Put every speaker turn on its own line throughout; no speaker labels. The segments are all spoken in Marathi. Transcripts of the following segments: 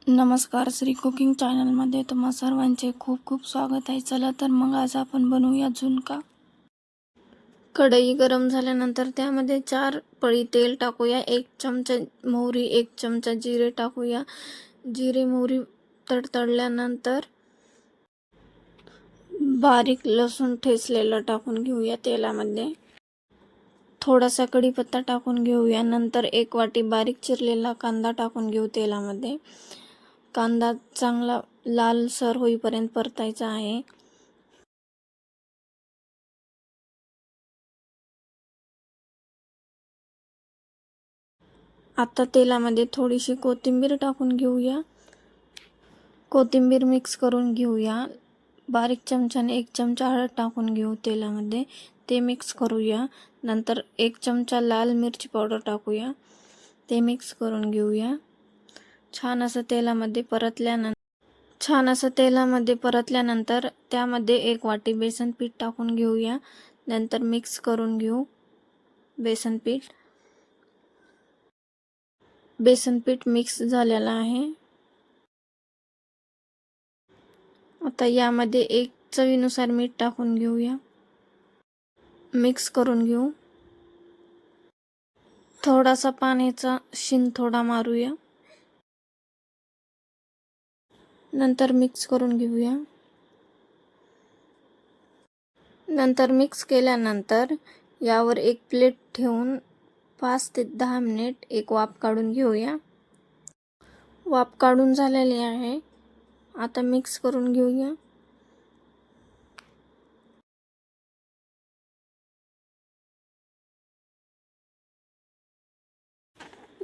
नमस्कार, श्री कुकिंग चॅनलमध्ये तुम्हा सर्वांचे खूप खूप स्वागत आहे. चला तर मग आज आपण बनवूया झुणका. कढई गरम झाल्यानंतर त्यामध्ये 4 पळी तेल टाकूया. 1 चमचा मोहरी, 1 चमचा जिरे टाकूया. जिरे मोहरी तडतडल्यानंतर बारीक लसूण ठेचलेला टाकून घेऊया तेलामध्ये. थोडासा कढीपत्ता टाकून घेऊया. नंतर 1 वाटी बारीक चिरलेला कांदा टाकून घेऊ तेलामध्ये. कांदा चांगला लालसर होईपर्यंत परतायचा आहे. आता तेलामध्ये थोडीशी कोथिंबीर टाकून घेऊया. कोथिंबीर मिक्स करून घेऊया. बारीक चमच्याने 1 चमचा हळद टाकून घेऊ तेलामध्ये. ते मिक्स करूया. नंतर 1 चमचा लाल मिरची पावडर टाकूया. ते मिक्स करून घेऊया. छान असं तेलामध्ये परतल्यानंतर त्यामध्ये 1 वाटी बेसन पीठ टाकून घेऊया. नंतर मिक्स करून घेऊ बेसन पीठ मिक्स झालेलं आहे. आता यामध्ये 1 चवीनुसार मीठ टाकून घेऊया. मिक्स करून घेऊ. थोडासा पाण्याचा शिंतोडा मारूया. नंतर मिक्स करून घेऊया. नंतर मिक्स केल्यानंतर यावर 1 प्लेट ठेवून 5 ते 10 मिनिट एक वाफ काढून घेऊया. वाफ काढून झालेली आहे. आता मिक्स करून घेऊया.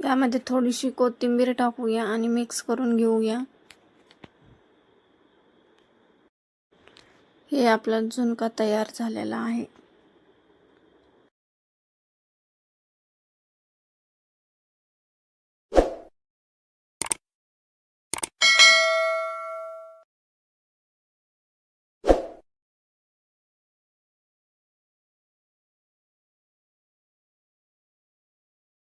यामध्ये थोडीशी कोथिंबीर टाकूया आणि मिक्स करून घेऊया. हे आपला झुणका तयार झालेला आहे.